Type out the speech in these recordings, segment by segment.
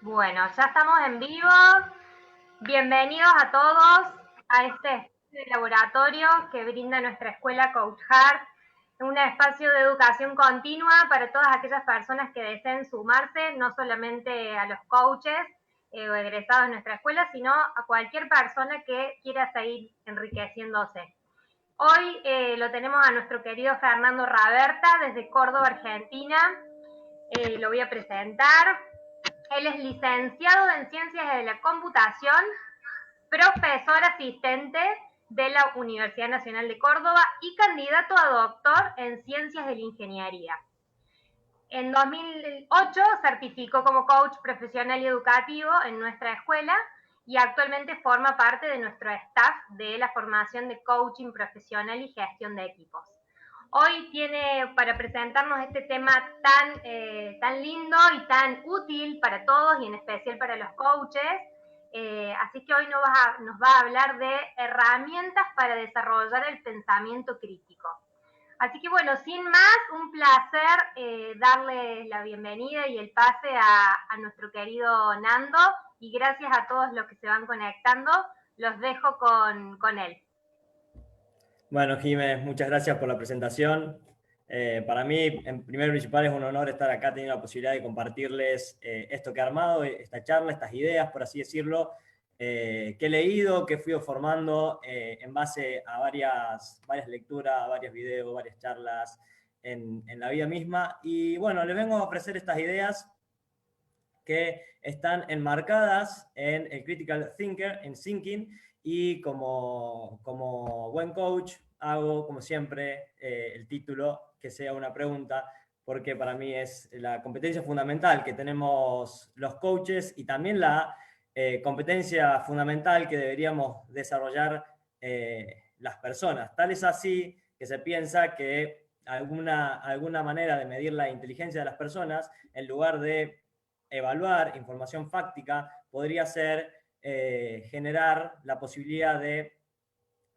Bueno, ya estamos en vivo. Bienvenidos a todos a este laboratorio que brinda nuestra escuela Coach Heart, un espacio de educación continua para todas aquellas personas que deseen sumarse, no solamente a los coaches o egresados de nuestra escuela, sino a cualquier persona que quiera seguir enriqueciéndose. Hoy lo tenemos a nuestro querido Fernando Raberta desde Córdoba, Argentina. Lo voy a presentar. Él es licenciado en Ciencias de la Computación, profesor asistente de la Universidad Nacional de Córdoba y candidato a doctor en Ciencias de la Ingeniería. En 2008 certificó como coach profesional y educativo en nuestra escuela y actualmente forma parte de nuestro staff de la formación de coaching profesional y gestión de equipos. Hoy tiene para presentarnos este tema tan lindo y tan útil para todos y en especial para los coaches. Así que hoy nos va a hablar de herramientas para desarrollar el pensamiento crítico. Así que bueno, sin más, un placer darle la bienvenida y el pase a nuestro querido Nando y gracias a todos los que se van conectando. Los dejo con él. Bueno, Jiménez, muchas gracias por la presentación. Para mí, en primer y principal, es un honor estar acá teniendo la posibilidad de compartirles esto que he armado, esta charla, estas ideas, por así decirlo, que he leído, que fui formando en base a varias lecturas, varios videos, varias charlas en la vida misma. Y bueno, les vengo a ofrecer estas ideas que están enmarcadas en el Critical Thinker, en Thinking, y como buen coach hago, como siempre, el título que sea una pregunta, porque para mí es la competencia fundamental que tenemos los coaches y también la competencia fundamental que deberíamos desarrollar las personas. Tal es así que se piensa que alguna manera de medir la inteligencia de las personas, en lugar de evaluar información fáctica, podría ser generar la posibilidad de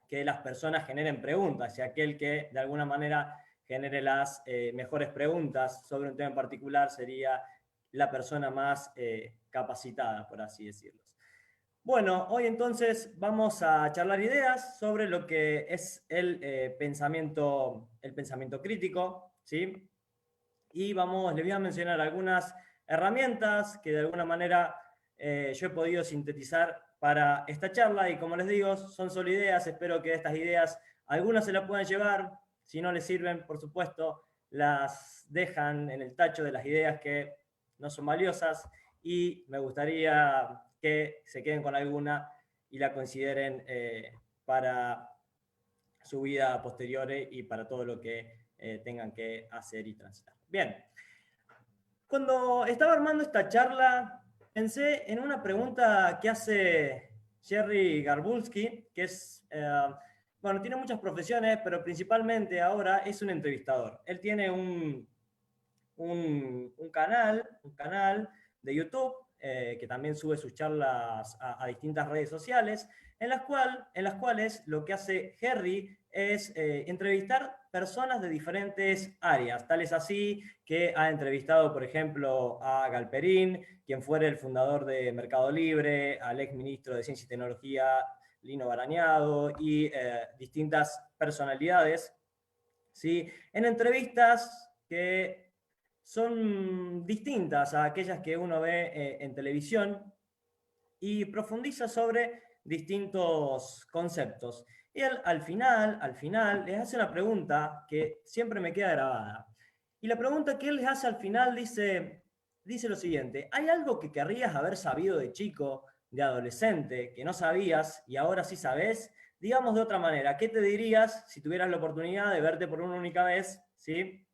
que las personas generen preguntas y aquel que de alguna manera genere las mejores preguntas sobre un tema en particular sería la persona más capacitada, por así decirlo. Bueno, hoy entonces vamos a charlar ideas sobre lo que es el pensamiento crítico, ¿sí? Y les voy a mencionar algunas herramientas que de alguna manera yo he podido sintetizar para esta charla y como les digo, son solo ideas, espero que estas ideas algunas se las puedan llevar, si no les sirven, por supuesto, las dejan en el tacho de las ideas que no son valiosas y me gustaría que se queden con alguna y la consideren para su vida posterior y para todo lo que tengan que hacer y transitar. Bien, cuando estaba armando esta charla, pensé en una pregunta que hace Jerry Garbulski, que es, bueno, tiene muchas profesiones, pero principalmente ahora es un entrevistador. Él tiene un canal de YouTube que también sube sus charlas a distintas redes sociales, en las cuales lo que hace Jerry es entrevistar personas de diferentes áreas. Tal es así que ha entrevistado, por ejemplo, a Galperín, quien fuera el fundador de Mercado Libre, al ex ministro de Ciencia y Tecnología, Lino Barañado, y distintas personalidades, ¿sí? En entrevistas que son distintas a aquellas que uno ve en televisión y profundiza sobre distintos conceptos. Y él, al final, les hace una pregunta que siempre me queda grabada. Y la pregunta que él les hace al final dice lo siguiente: ¿hay algo que querrías haber sabido de chico, de adolescente, que no sabías y ahora sí sabes? Digamos de otra manera, ¿qué te dirías si tuvieras la oportunidad de verte por una única vez, ¿sí?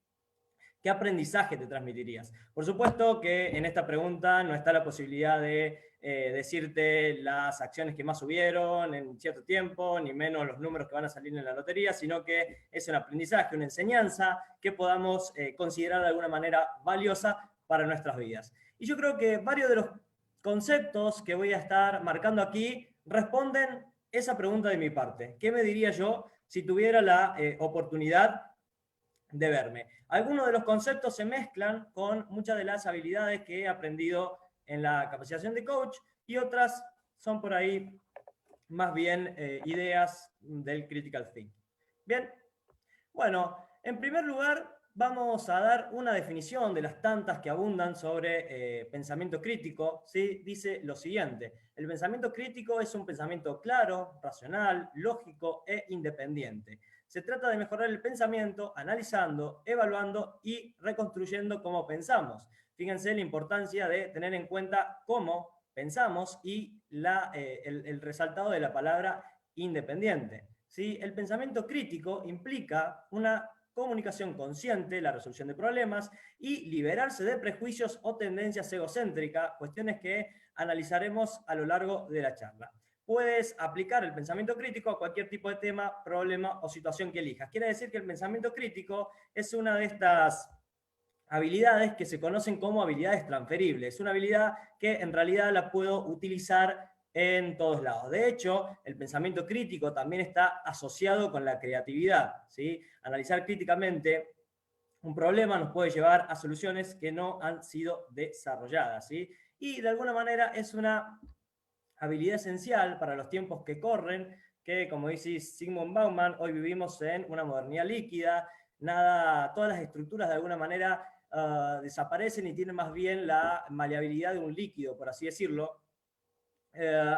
¿Qué aprendizaje te transmitirías? Por supuesto que en esta pregunta no está la posibilidad de decirte las acciones que más subieron en cierto tiempo, ni menos los números que van a salir en la lotería, sino que es un aprendizaje, una enseñanza que podamos considerar de alguna manera valiosa para nuestras vidas. Y yo creo que varios de los conceptos que voy a estar marcando aquí responden esa pregunta de mi parte. ¿Qué me diría yo si tuviera la oportunidad verme? Algunos de los conceptos se mezclan con muchas de las habilidades que he aprendido en la capacitación de coach y otras son por ahí más bien ideas del critical thinking. Bien, bueno, en primer lugar vamos a dar una definición de las tantas que abundan sobre pensamiento crítico, ¿sí? Dice lo siguiente: el pensamiento crítico es un pensamiento claro, racional, lógico e independiente. Se trata de mejorar el pensamiento analizando, evaluando y reconstruyendo cómo pensamos. Fíjense la importancia de tener en cuenta cómo pensamos y el resaltado de la palabra independiente. ¿Sí? El pensamiento crítico implica una comunicación consciente, la resolución de problemas y liberarse de prejuicios o tendencias egocéntricas, cuestiones que analizaremos a lo largo de la charla. Puedes aplicar el pensamiento crítico a cualquier tipo de tema, problema o situación que elijas. Quiere decir que el pensamiento crítico es una de estas habilidades que se conocen como habilidades transferibles. Es una habilidad que en realidad la puedo utilizar en todos lados. De hecho, el pensamiento crítico también está asociado con la creatividad, ¿sí? Analizar críticamente un problema nos puede llevar a soluciones que no han sido desarrolladas, ¿sí? Y de alguna manera es una habilidad esencial para los tiempos que corren, que como dice Zygmunt Bauman, hoy vivimos en una modernidad líquida, todas las estructuras de alguna manera desaparecen y tienen más bien la maleabilidad de un líquido, por así decirlo.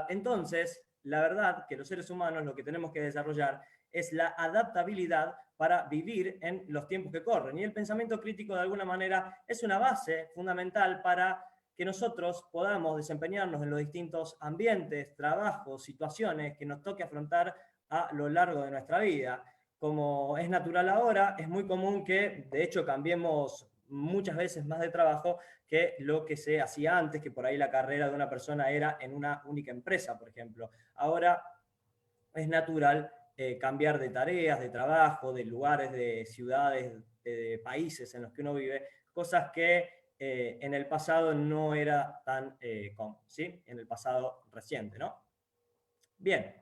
Entonces, la verdad que los seres humanos lo que tenemos que desarrollar es la adaptabilidad para vivir en los tiempos que corren. Y el pensamiento crítico, de alguna manera, es una base fundamental para que nosotros podamos desempeñarnos en los distintos ambientes, trabajos, situaciones que nos toque afrontar a lo largo de nuestra vida. Como es natural ahora, es muy común que, de hecho, cambiemos muchas veces más de trabajo que lo que se hacía antes, que por ahí la carrera de una persona era en una única empresa, por ejemplo. Ahora es natural cambiar de tareas, de trabajo, de lugares, de ciudades, de países en los que uno vive, cosas que en el pasado no era tan común, ¿sí? En el pasado reciente, ¿no? Bien.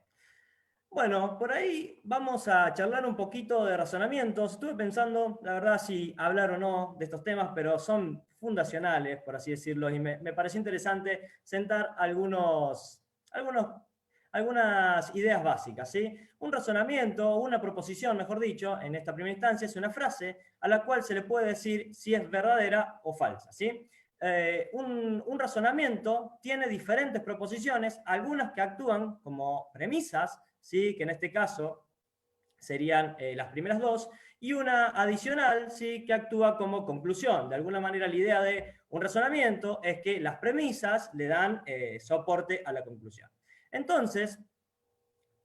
Bueno, por ahí vamos a charlar un poquito de razonamientos. Estuve pensando, la verdad, si hablar o no de estos temas, pero son fundacionales, por así decirlo, y me pareció interesante sentar algunas ideas básicas, ¿sí? Un razonamiento, una proposición, mejor dicho, en esta primera instancia, es una frase a la cual se le puede decir si es verdadera o falsa, ¿sí? Un razonamiento tiene diferentes proposiciones, algunas que actúan como premisas, ¿sí? Que en este caso serían las primeras dos, y una adicional, ¿sí? Que actúa como conclusión. De alguna manera la idea de un razonamiento es que las premisas le dan soporte a la conclusión. Entonces,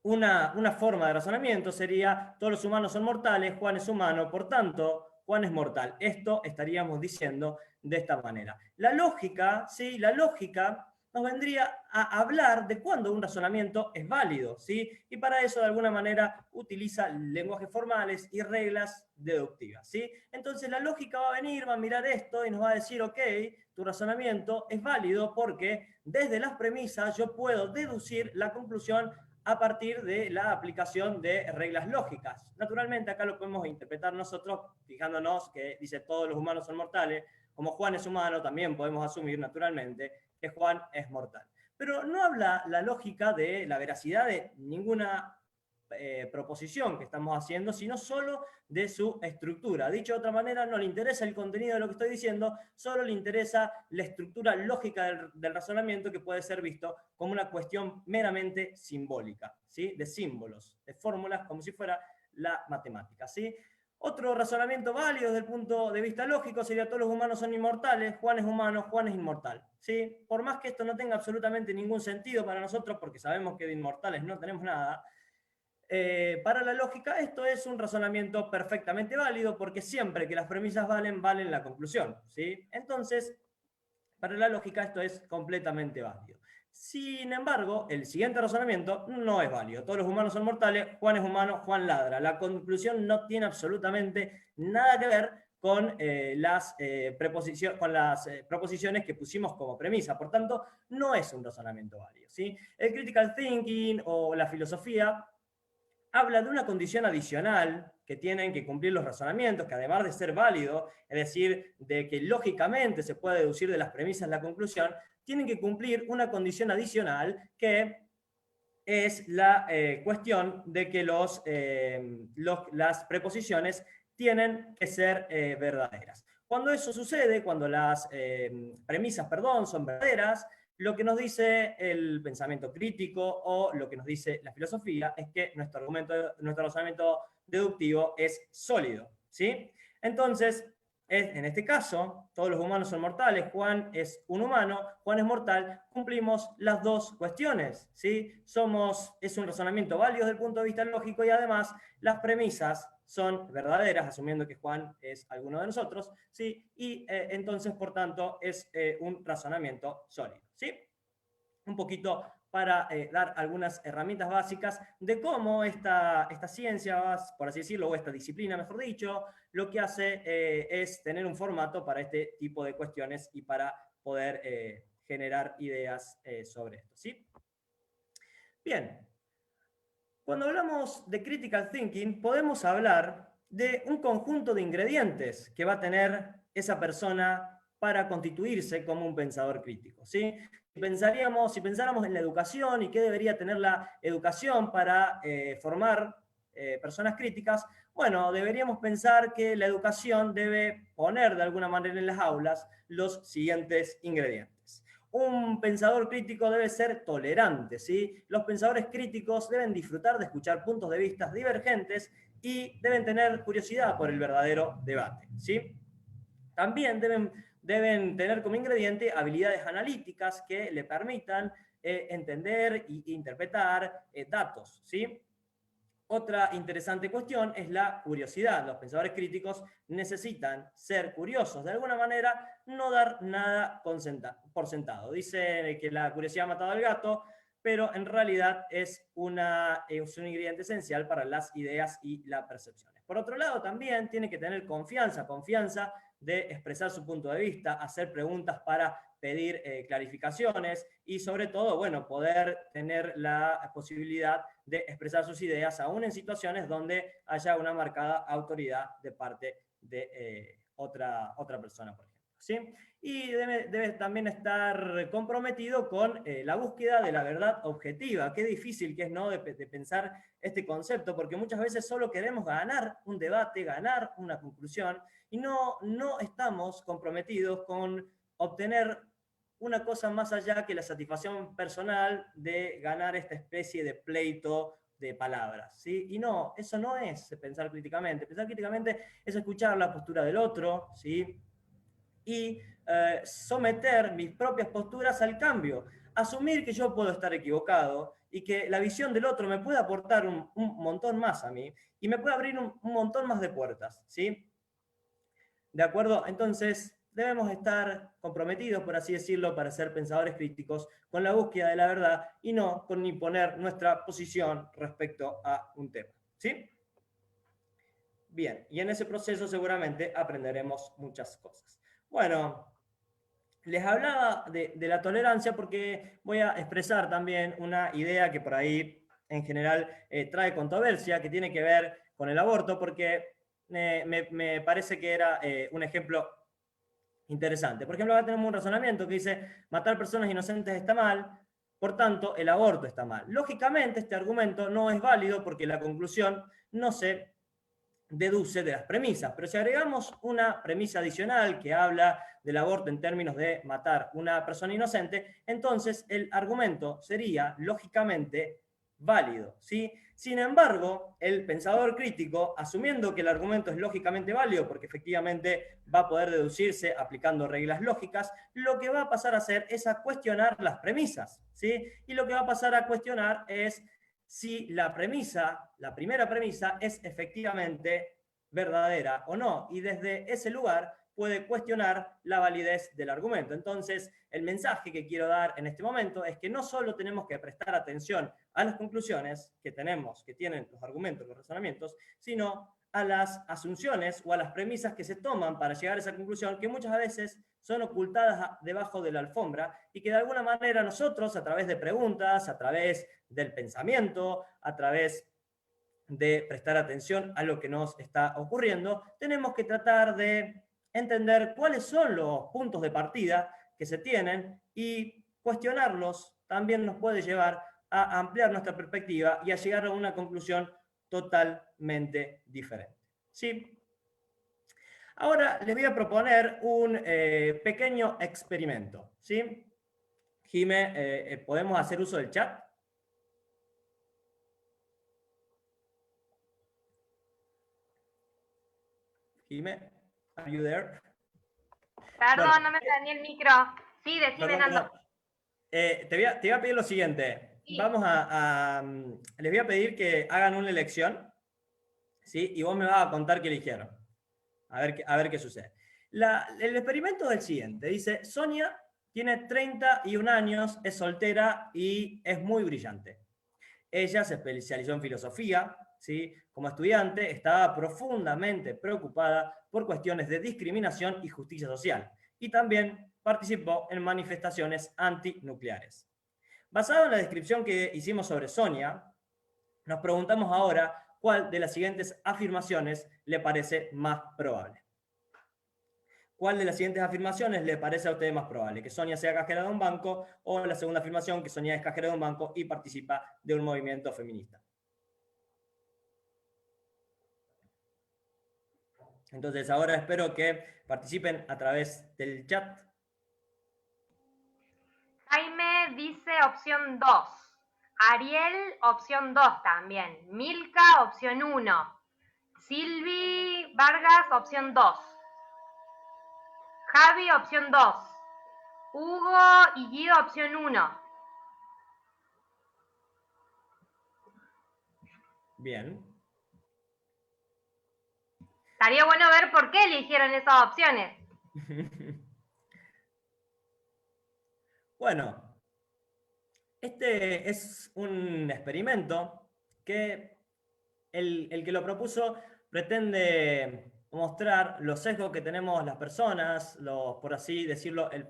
una forma de razonamiento sería: todos los humanos son mortales, Juan es humano, por tanto, Juan es mortal. Esto estaríamos diciendo de esta manera. La lógica, ¿sí? La lógica nos vendría a hablar de cuándo un razonamiento es válido, ¿sí? Y para eso, de alguna manera, utiliza lenguajes formales y reglas deductivas, ¿sí? Entonces, la lógica va a venir, va a mirar esto y nos va a decir: ok, tu razonamiento es válido porque desde las premisas yo puedo deducir la conclusión a partir de la aplicación de reglas lógicas. Naturalmente, acá lo podemos interpretar nosotros fijándonos que dice todos los humanos son mortales. Como Juan es humano, también podemos asumir naturalmente que Juan es mortal. Pero no habla la lógica de la veracidad de ninguna proposición que estamos haciendo, sino solo de su estructura. Dicho de otra manera, no le interesa el contenido de lo que estoy diciendo, solo le interesa la estructura lógica del razonamiento, que puede ser visto como una cuestión meramente simbólica, ¿sí? De símbolos, de fórmulas, como si fuera la matemática, ¿sí? Otro razonamiento válido desde el punto de vista lógico sería: todos los humanos son inmortales, Juan es humano, Juan es inmortal, ¿sí? Por más que esto no tenga absolutamente ningún sentido para nosotros, porque sabemos que de inmortales no tenemos nada, para la lógica esto es un razonamiento perfectamente válido, porque siempre que las premisas valen, valen la conclusión, ¿sí? Entonces, para la lógica esto es completamente válido. Sin embargo, el siguiente razonamiento no es válido. Todos los humanos son mortales, Juan es humano, Juan ladra. La conclusión no tiene absolutamente nada que ver con las proposiciones que pusimos como premisa. Por tanto, no es un razonamiento válido, ¿sí? El critical thinking o la filosofía habla de una condición adicional que tienen que cumplir los razonamientos, que además de ser válido, es decir, de que lógicamente se puede deducir de las premisas la conclusión, tienen que cumplir una condición adicional que es la cuestión de que las preposiciones tienen que ser verdaderas. Cuando eso sucede, cuando las premisas, perdón, son verdaderas, lo que nos dice el pensamiento crítico o lo que nos dice la filosofía es que nuestro razonamiento deductivo es sólido, ¿sí? Entonces, en este caso, todos los humanos son mortales, Juan es un humano, Juan es mortal, cumplimos las dos cuestiones, ¿sí? Es un razonamiento válido desde el punto de vista lógico y además las premisas son verdaderas, asumiendo que Juan es alguno de nosotros, ¿sí? Y entonces, por tanto, es un razonamiento sólido, ¿sí? Un poquito para dar algunas herramientas básicas de cómo esta ciencia, por así decirlo, o esta disciplina, mejor dicho, lo que hace es tener un formato para este tipo de cuestiones y para poder generar ideas sobre esto, ¿sí? Bien, cuando hablamos de critical thinking, podemos hablar de un conjunto de ingredientes que va a tener esa persona para constituirse como un pensador crítico, ¿sí? Si pensáramos en la educación y qué debería tener la educación para formar personas críticas, bueno, deberíamos pensar que la educación debe poner de alguna manera en las aulas los siguientes ingredientes. Un pensador crítico debe ser tolerante, ¿sí? Los pensadores críticos deben disfrutar de escuchar puntos de vista divergentes y deben tener curiosidad por el verdadero debate, ¿sí? También deben tener como ingrediente habilidades analíticas que le permitan entender e interpretar datos, ¿sí? Otra interesante cuestión es la curiosidad. Los pensadores críticos necesitan ser curiosos. De alguna manera, no dar nada por sentado. Dice que la curiosidad ha matado al gato, pero en realidad es un ingrediente esencial para las ideas y las percepciones. Por otro lado, también tiene que tener confianza de expresar su punto de vista, hacer preguntas para pedir clarificaciones y sobre todo, bueno, poder tener la posibilidad de expresar sus ideas aún en situaciones donde haya una marcada autoridad de parte de otra persona, por ejemplo, ¿sí? Y debe también estar comprometido con la búsqueda de la verdad objetiva. Qué difícil que es, ¿no?, de pensar este concepto, porque muchas veces solo queremos ganar un debate, ganar una conclusión, y no estamos comprometidos con obtener una cosa más allá que la satisfacción personal de ganar esta especie de pleito de palabras, ¿sí? Y no, eso no es pensar críticamente. Pensar críticamente es escuchar la postura del otro, ¿sí? Y someter mis propias posturas al cambio. Asumir que yo puedo estar equivocado y que la visión del otro me puede aportar un montón más a mí y me puede abrir un montón más de puertas, ¿sí? ¿De acuerdo? Entonces, debemos estar comprometidos, por así decirlo, para ser pensadores críticos con la búsqueda de la verdad y no con imponer nuestra posición respecto a un tema, ¿sí? Bien, y en ese proceso seguramente aprenderemos muchas cosas. Bueno, les hablaba de la tolerancia porque voy a expresar también una idea que por ahí en general trae controversia, que tiene que ver con el aborto, porque me parece que era un ejemplo interesante. Por ejemplo, acá tenemos un razonamiento que dice, matar personas inocentes está mal, por tanto, el aborto está mal. Lógicamente, este argumento no es válido porque la conclusión no se deduce de las premisas, pero si agregamos una premisa adicional que habla del aborto en términos de matar una persona inocente, entonces el argumento sería lógicamente válido, ¿sí? Sin embargo, el pensador crítico, asumiendo que el argumento es lógicamente válido, porque efectivamente va a poder deducirse aplicando reglas lógicas, lo que va a pasar a hacer es a cuestionar las premisas, ¿sí? Y lo que va a pasar a cuestionar es si la primera premisa, es efectivamente verdadera o no. Y desde ese lugar puede cuestionar la validez del argumento. Entonces, el mensaje que quiero dar en este momento es que no solo tenemos que prestar atención a las conclusiones que tienen los argumentos, los razonamientos, sino a las asunciones o a las premisas que se toman para llegar a esa conclusión, que muchas veces son ocultadas debajo de la alfombra y que de alguna manera nosotros, a través de preguntas, a través del pensamiento, a través de prestar atención a lo que nos está ocurriendo, tenemos que tratar de entender cuáles son los puntos de partida que se tienen y cuestionarlos también nos puede llevar a ampliar nuestra perspectiva y a llegar a una conclusión totalmente diferente. ¿Sí? Ahora les voy a proponer un pequeño experimento. ¿Sí? Jime, ¿podemos hacer uso del chat? Jime, are you there? Perdón, Bueno, no me prendí el micro. Sí, decime, perdón, Nando. te voy a pedir lo siguiente. Sí. Les voy a pedir que hagan una elección, ¿sí? Y vos me vas a contar qué eligieron. A ver qué sucede. El experimento es el siguiente. Dice, Sonia tiene 31 años, es soltera y es muy brillante. Ella se especializó en filosofía, ¿sí? Como estudiante estaba profundamente preocupada por cuestiones de discriminación y justicia social. Y también participó en manifestaciones antinucleares. Basado en la descripción que hicimos sobre Sonia, nos preguntamos ahora cuál de las siguientes afirmaciones le parece más probable. ¿Cuál de las siguientes afirmaciones le parece a usted más probable? ¿Que Sonia sea cajera de un banco? ¿O la segunda afirmación, que Sonia es cajera de un banco y participa de un movimiento feminista? Entonces ahora espero que participen a través del chat. Jaime dice opción 2. Ariel, opción 2 también. Milka, opción 1. Silvi Vargas, opción 2. Javi, opción 2. Hugo y Guido, opción 1. Bien. Estaría bueno ver por qué eligieron esas opciones. Bueno, este es un experimento que el que lo propuso pretende mostrar los sesgos que tenemos las personas, por así decirlo, el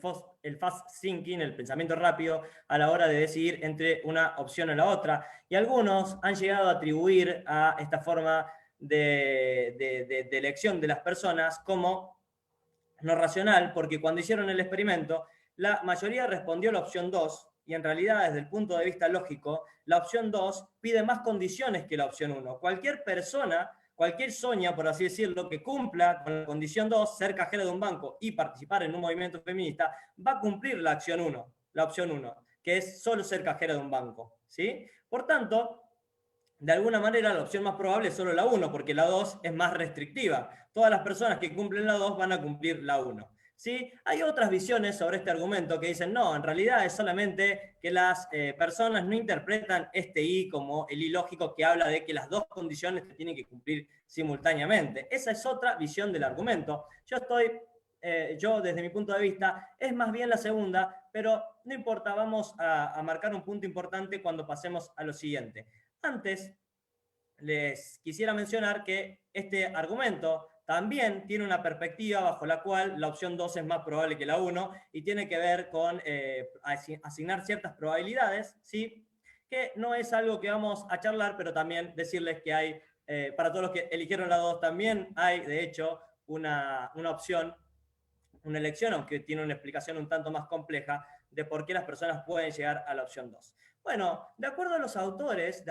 fast thinking, el pensamiento rápido, a la hora de decidir entre una opción o la otra. Y algunos han llegado a atribuir a esta forma de elección de las personas como no racional, porque cuando hicieron el experimento, la mayoría respondió la opción 2, y en realidad, desde el punto de vista lógico, la opción 2 pide más condiciones que la opción 1. Cualquier persona, cualquier Sonia, por así decirlo, que cumpla con la condición 2, ser cajera de un banco y participar en un movimiento feminista, va a cumplir la opción 1, que es solo ser cajera de un banco. ¿Sí? Por tanto, de alguna manera la opción más probable es solo la 1, porque la 2 es más restrictiva. Todas las personas que cumplen la 2 van a cumplir la 1. ¿Sí? Hay otras visiones sobre este argumento que dicen, no, en realidad es solamente que las personas no interpretan este I como el I lógico que habla de que las dos condiciones se tienen que cumplir simultáneamente. Esa es otra visión del argumento. Yo desde mi punto de vista, es más bien la segunda, pero no importa, vamos a marcar un punto importante cuando pasemos a lo siguiente. Antes, les quisiera mencionar que este argumento también tiene una perspectiva bajo la cual la opción 2 es más probable que la 1 y tiene que ver con asignar ciertas probabilidades, ¿sí? Que no es algo que vamos a charlar, pero también decirles que hay, para todos los que eligieron la 2 también hay, de hecho, una opción, una elección, aunque tiene una explicación un tanto más compleja, de por qué las personas pueden llegar a la opción 2. Bueno, de acuerdo a los autores,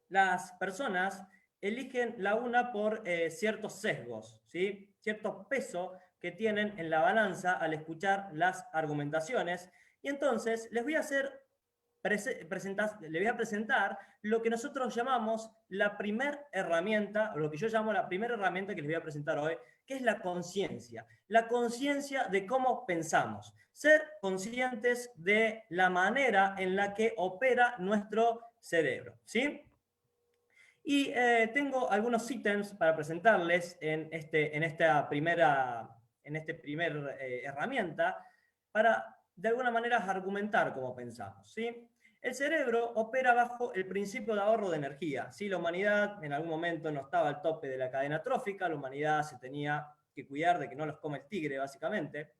las personas eligen la una por ciertos sesgos, ¿sí? Cierto peso que tienen en la balanza al escuchar las argumentaciones. Y entonces les voy a presentar lo que nosotros llamamos la primera herramienta, o lo que yo llamo la primera herramienta que les voy a presentar hoy, que es la conciencia. La conciencia de cómo pensamos. Ser conscientes de la manera en la que opera nuestro cerebro, ¿sí? Y tengo algunos ítems para presentarles en esta primera herramienta para, de alguna manera, argumentar cómo pensamos, ¿sí? El cerebro opera bajo el principio de ahorro de energía, ¿sí? La humanidad en algún momento no estaba al tope de la cadena trófica, la humanidad se tenía que cuidar de que no los come el tigre, básicamente.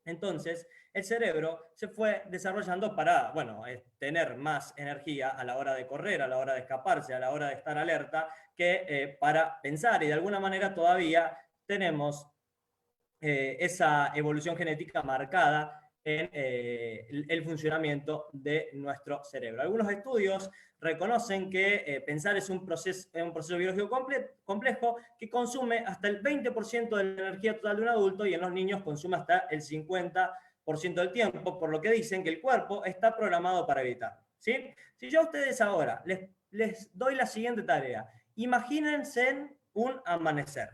Entonces, el cerebro se fue desarrollando para, bueno, tener más energía a la hora de correr, a la hora de escaparse, a la hora de estar alerta, que para pensar. Y de alguna manera todavía tenemos esa evolución genética marcada en el funcionamiento de nuestro cerebro. Algunos estudios reconocen que pensar es un proceso biológico complejo que consume hasta el 20% de la energía total de un adulto y en los niños consume hasta el 50% del tiempo, por lo que dicen que el cuerpo está programado para evitarlo. ¿Sí? Si yo a ustedes ahora les doy la siguiente tarea, imagínense un amanecer.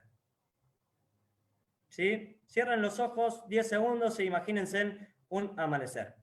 ¿Sí? Cierren los ojos 10 segundos e imagínense un amanecer.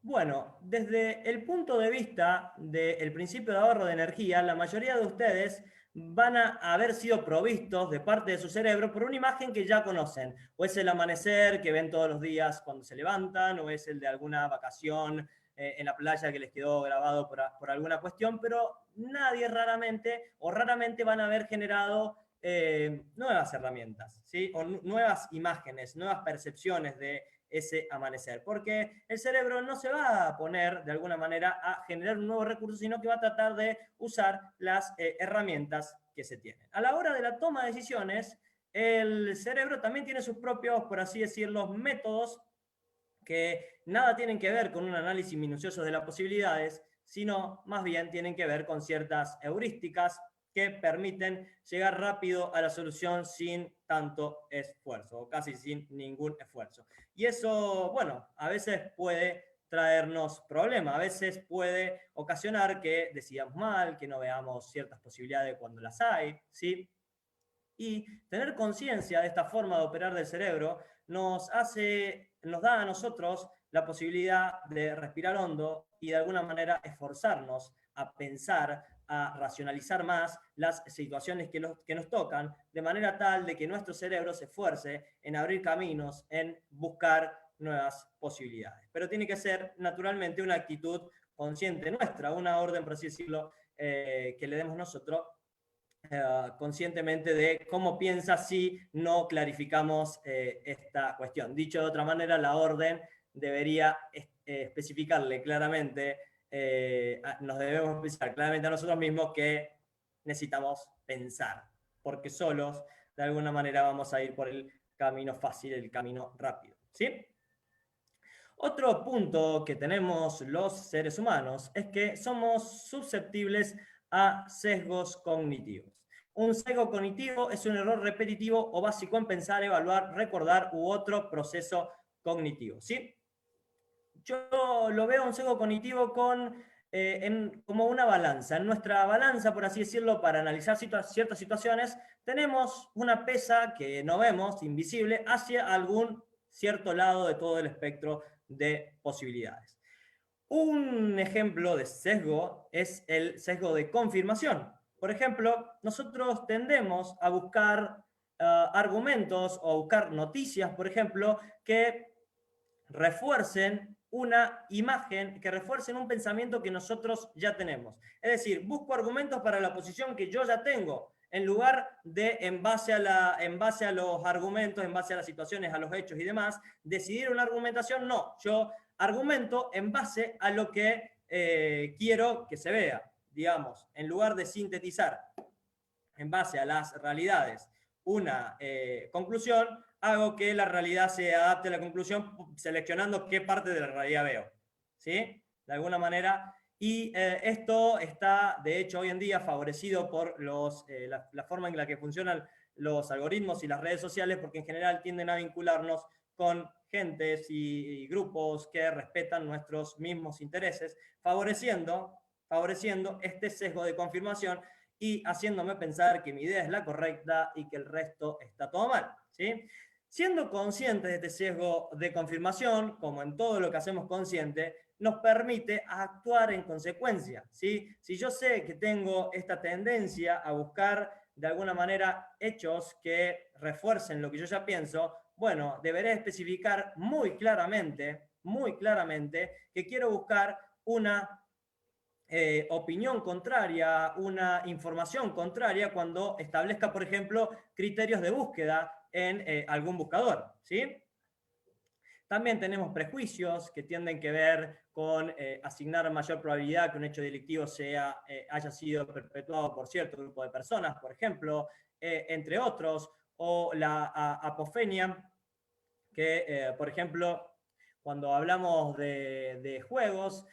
Bueno, desde el punto de vista del principio de ahorro de energía, la mayoría de ustedes van a haber sido provistos de parte de su cerebro por una imagen que ya conocen. O es el amanecer que ven todos los días cuando se levantan, o es el de alguna vacación en la playa que les quedó grabado por alguna cuestión, pero nadie raramente van a haber generado nuevas herramientas, ¿sí? O nuevas imágenes, nuevas percepciones de ese amanecer, porque el cerebro no se va a poner de alguna manera a generar un nuevo recurso, sino que va a tratar de usar las herramientas que se tienen. A la hora de la toma de decisiones, el cerebro también tiene sus propios, por así decirlo, métodos que nada tienen que ver con un análisis minucioso de las posibilidades, sino más bien tienen que ver con ciertas heurísticas que permiten llegar rápido a la solución sin tanto esfuerzo, o casi sin ningún esfuerzo. Y eso, bueno, a veces puede traernos problemas, a veces puede ocasionar que decidamos mal, que no veamos ciertas posibilidades cuando las hay, ¿sí? Y tener conciencia de esta forma de operar del cerebro nos da a nosotros la posibilidad de respirar hondo y de alguna manera esforzarnos a pensar, a racionalizar más las situaciones que nos tocan, de manera tal de que nuestro cerebro se esfuerce en abrir caminos, en buscar nuevas posibilidades. Pero tiene que ser naturalmente una actitud consciente nuestra, una orden, por así decirlo, que le demos nosotros conscientemente de cómo piensa si no clarificamos esta cuestión. Dicho de otra manera, la orden debería especificarle claramente, nos debemos especificar claramente a nosotros mismos que necesitamos pensar, porque solos de alguna manera vamos a ir por el camino fácil, el camino rápido. ¿Sí? Otro punto que tenemos los seres humanos es que somos susceptibles a sesgos cognitivos. Un sesgo cognitivo es un error repetitivo o básico en pensar, evaluar, recordar u otro proceso cognitivo. ¿Sí? Yo lo veo un sesgo cognitivo como una balanza. En nuestra balanza, por así decirlo, para analizar ciertas situaciones, tenemos una pesa que no vemos, invisible, hacia algún cierto lado de todo el espectro de posibilidades. Un ejemplo de sesgo es el sesgo de confirmación. Por ejemplo, nosotros tendemos a buscar argumentos o a buscar noticias, por ejemplo, que refuercen una imagen, que refuercen un pensamiento que nosotros ya tenemos. Es decir, busco argumentos para la posición que yo ya tengo, en lugar de, en base a los argumentos, en base a las situaciones, a los hechos y demás, decidir una argumentación. No, yo argumento en base a lo que quiero que se vea, digamos, en lugar de sintetizar en base a las realidades una conclusión, hago que la realidad se adapte a la conclusión seleccionando qué parte de la realidad veo. ¿Sí? De alguna manera. Y esto está, de hecho, hoy en día favorecido por la forma en la que funcionan los algoritmos y las redes sociales, porque en general tienden a vincularnos con gentes y grupos que respetan nuestros mismos intereses, favoreciendo este sesgo de confirmación y haciéndome pensar que mi idea es la correcta y que el resto está todo mal. ¿Sí? Siendo conscientes de este sesgo de confirmación, como en todo lo que hacemos consciente, nos permite actuar en consecuencia. ¿Sí? Si yo sé que tengo esta tendencia a buscar de alguna manera hechos que refuercen lo que yo ya pienso, bueno, deberé especificar muy claramente que quiero buscar una opinión contraria, una información contraria cuando establezca, por ejemplo, criterios de búsqueda en algún buscador, ¿sí? También tenemos prejuicios que tienden que ver con asignar mayor probabilidad que un hecho delictivo haya sido perpetuado por cierto grupo de personas, por ejemplo, entre otros, o la apofenia, que, por ejemplo, cuando hablamos de juegos,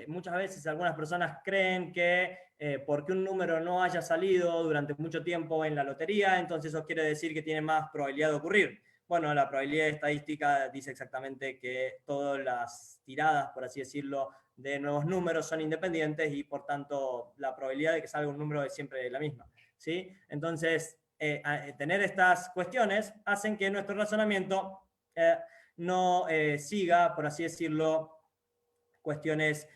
muchas veces algunas personas creen que porque un número no haya salido durante mucho tiempo en la lotería, entonces eso quiere decir que tiene más probabilidad de ocurrir. Bueno, la probabilidad estadística dice exactamente que todas las tiradas, por así decirlo, de nuevos números son independientes y por tanto la probabilidad de que salga un número es siempre la misma, ¿sí? Entonces, tener estas cuestiones hacen que nuestro razonamiento no siga, por así decirlo, cuestiones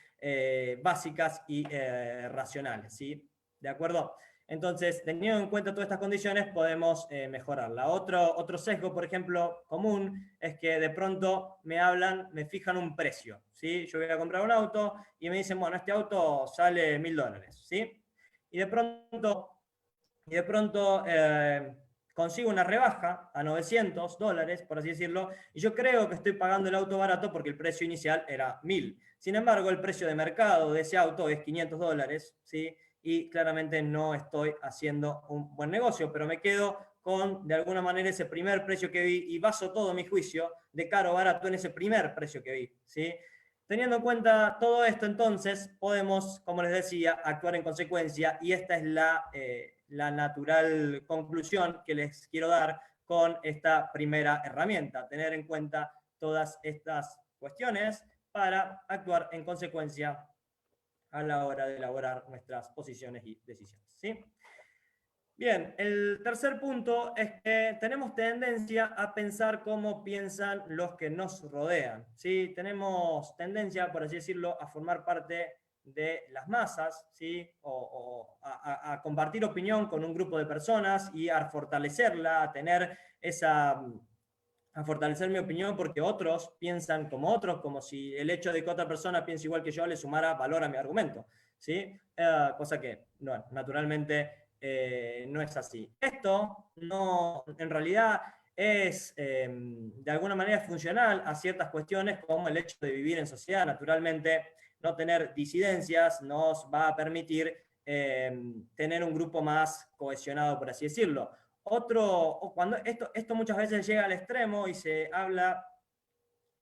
básicas y racionales, ¿sí? ¿De acuerdo? Entonces, teniendo en cuenta todas estas condiciones, podemos mejorarla. Otro sesgo, por ejemplo, común, es que de pronto me fijan un precio, ¿sí? Yo voy a comprar un auto y me dicen, bueno, este auto sale $1000, ¿sí? Y de pronto consigo una rebaja a $900, por así decirlo, y yo creo que estoy pagando el auto barato porque el precio inicial era 1000. Sin embargo, el precio de mercado de ese auto es $500, ¿sí? Y claramente no estoy haciendo un buen negocio, pero me quedo con, de alguna manera, ese primer precio que vi y baso todo mi juicio de caro o barato en ese primer precio que vi, ¿sí? Teniendo en cuenta todo esto, entonces, podemos, como les decía, actuar en consecuencia, y esta es la natural conclusión que les quiero dar con esta primera herramienta, tener en cuenta todas estas cuestiones para actuar en consecuencia a la hora de elaborar nuestras posiciones y decisiones, ¿sí? Bien, el tercer punto es que tenemos tendencia a pensar como piensan los que nos rodean, ¿sí? Tenemos tendencia, por así decirlo, a formar parte de las masas, ¿sí? O a compartir opinión con un grupo de personas y a fortalecerla, a tener a fortalecer mi opinión porque otros piensan como otros, como si el hecho de que otra persona piense igual que yo le sumara valor a mi argumento, ¿sí? Cosa que, no, naturalmente no es así. Esto no, en realidad es de alguna manera funcional a ciertas cuestiones como el hecho de vivir en sociedad. Naturalmente, no tener disidencias nos va a permitir tener un grupo más cohesionado, por así decirlo. Cuando esto muchas veces llega al extremo y se habla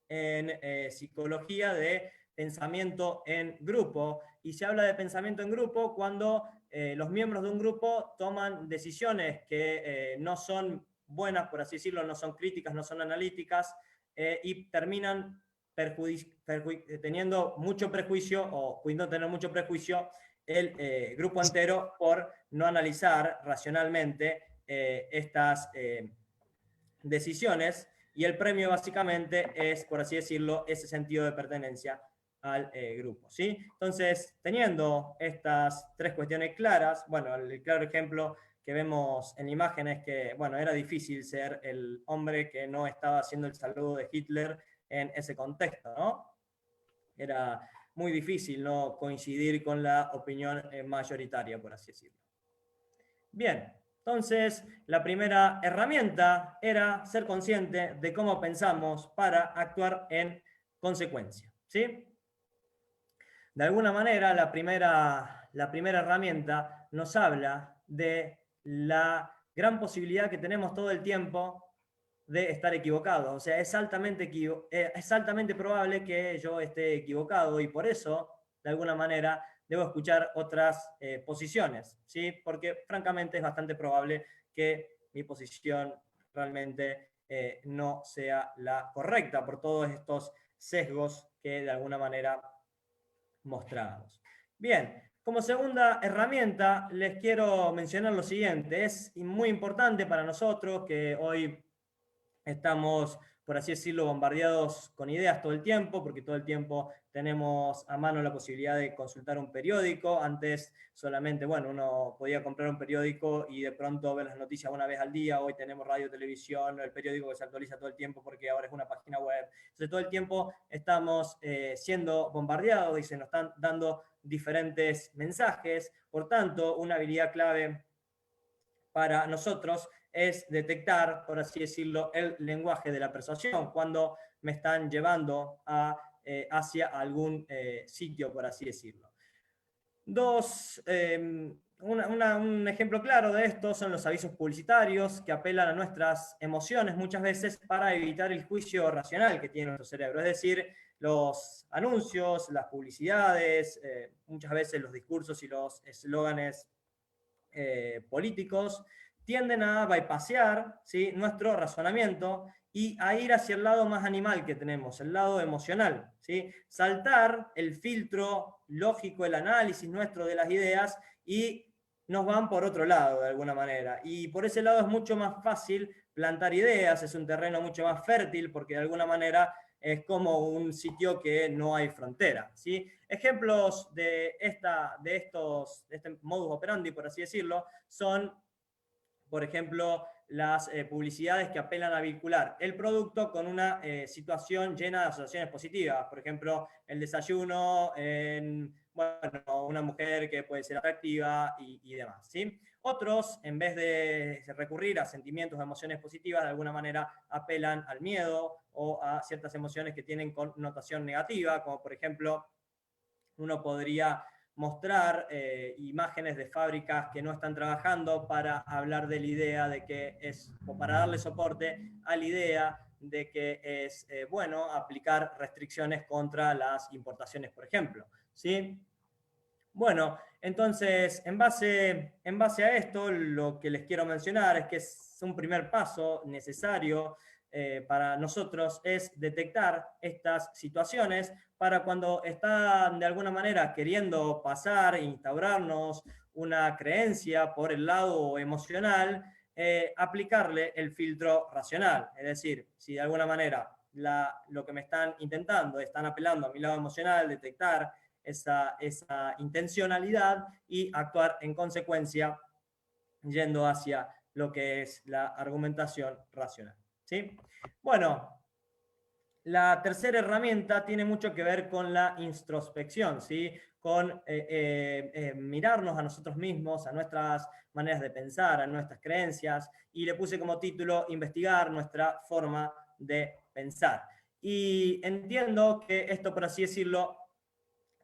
en psicología de pensamiento en grupo, y se habla de pensamiento en grupo cuando los miembros de un grupo toman decisiones que no son buenas, por así decirlo, no son críticas, no son analíticas, y terminan teniendo mucho prejuicio o pudiendo tener mucho prejuicio el grupo entero por no analizar racionalmente estas decisiones, y el premio básicamente es, por así decirlo, ese sentido de pertenencia al grupo, ¿sí? Entonces, teniendo estas tres cuestiones claras, bueno, el claro ejemplo que vemos en la imagen es que, bueno, era difícil ser el hombre que no estaba haciendo el saludo de Hitler en ese contexto, ¿no? Era muy difícil no coincidir con la opinión mayoritaria, por así decirlo. Bien, entonces la primera herramienta era ser consciente de cómo pensamos para actuar en consecuencia, ¿sí? De alguna manera, la primera herramienta nos habla de la gran posibilidad que tenemos todo el tiempo de estar equivocados. O sea, es altamente probable que yo esté equivocado, y por eso, de alguna manera, debo escuchar otras posiciones, ¿sí? Porque francamente es bastante probable que mi posición realmente no sea la correcta por todos estos sesgos que de alguna manera mostramos. Bien, como segunda herramienta les quiero mencionar lo siguiente. Es muy importante para nosotros que hoy estamos, por así decirlo, bombardeados con ideas todo el tiempo, porque todo el tiempo tenemos a mano la posibilidad de consultar un periódico. Antes solamente, bueno, uno podía comprar un periódico y de pronto ver las noticias una vez al día. Hoy tenemos radio, televisión, el periódico que se actualiza todo el tiempo porque ahora es una página web. Entonces todo el tiempo estamos siendo bombardeados y se nos están dando diferentes mensajes. Por tanto, una habilidad clave para nosotros es detectar, por así decirlo, el lenguaje de la persuasión, cuando me están llevando hacia algún sitio, por así decirlo. Un ejemplo claro de esto son los avisos publicitarios que apelan a nuestras emociones muchas veces para evitar el juicio racional que tiene nuestro cerebro. Es decir, los anuncios, las publicidades, muchas veces los discursos y los eslóganes políticos tienden a bypassear, ¿sí?, nuestro razonamiento y a ir hacia el lado más animal que tenemos, el lado emocional, ¿sí? Saltar el filtro lógico, el análisis nuestro de las ideas y nos van por otro lado de alguna manera. Y por ese lado es mucho más fácil plantar ideas, es un terreno mucho más fértil porque de alguna manera es como un sitio que no hay frontera, ¿sí? Ejemplos de este modus operandi, por así decirlo, son, por ejemplo, las publicidades que apelan a vincular el producto con una situación llena de asociaciones positivas. Por ejemplo, el desayuno en, bueno, una mujer que puede ser atractiva y demás, ¿sí? Otros, en vez de recurrir a sentimientos o emociones positivas, de alguna manera apelan al miedo o a ciertas emociones que tienen connotación negativa, como por ejemplo, uno podría mostrar imágenes de fábricas que no están trabajando para hablar de la idea de que es, o para darle soporte a la idea de que es bueno aplicar restricciones contra las importaciones, por ejemplo, ¿sí? Bueno, entonces, en base a esto, lo que les quiero mencionar es que es un primer paso necesario para nosotros es detectar estas situaciones para cuando están de alguna manera queriendo pasar e instaurarnos una creencia por el lado emocional, aplicarle el filtro racional. Es decir, si de alguna manera lo que me están intentando, están apelando a mi lado emocional, detectar esa intencionalidad y actuar en consecuencia yendo hacia lo que es la argumentación racional, ¿sí? Bueno, la tercera herramienta tiene mucho que ver con la introspección, ¿sí? Con mirarnos a nosotros mismos, a nuestras maneras de pensar, a nuestras creencias, y le puse como título investigar nuestra forma de pensar. Y entiendo que esto, por así decirlo,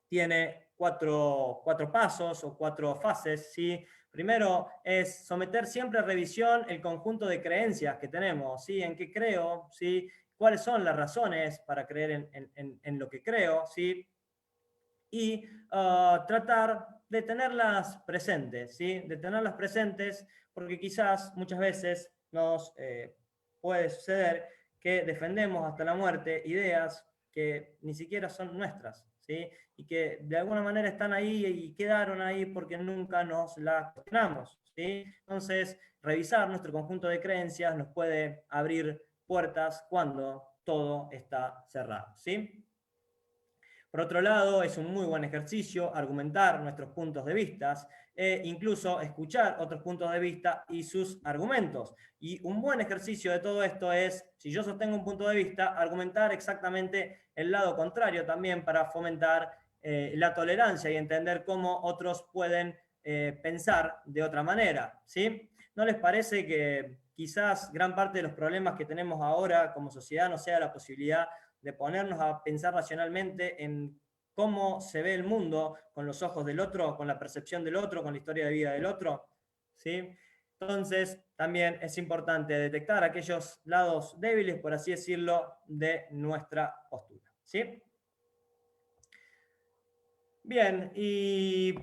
tiene cuatro pasos o cuatro fases, ¿sí? Primero es someter siempre a revisión el conjunto de creencias que tenemos, ¿sí? ¿En qué creo? ¿Sí? ¿Cuáles son las razones para creer en lo que creo? ¿Sí? Y tratar de tenerlas presentes, ¿sí? De tenerlas presentes porque quizás muchas veces nos puede suceder que defendemos hasta la muerte ideas que ni siquiera son nuestras, ¿sí? Y que de alguna manera están ahí y quedaron ahí porque nunca nos las cuestionamos, ¿sí? Entonces, revisar nuestro conjunto de creencias nos puede abrir puertas cuando todo está cerrado, ¿sí? Por otro lado, es un muy buen ejercicio argumentar nuestros puntos de vista e incluso escuchar otros puntos de vista y sus argumentos. Y un buen ejercicio de todo esto es, si yo sostengo un punto de vista, argumentar exactamente el lado contrario también para fomentar la tolerancia y entender cómo otros pueden pensar de otra manera, ¿sí? ¿No les parece que quizás gran parte de los problemas que tenemos ahora como sociedad no sea la posibilidad de ponernos a pensar racionalmente en cómo se ve el mundo con los ojos del otro, con la percepción del otro, con la historia de vida del otro? ¿Sí? Entonces, también es importante detectar aquellos lados débiles, por así decirlo, de nuestra postura, ¿sí? Bien, y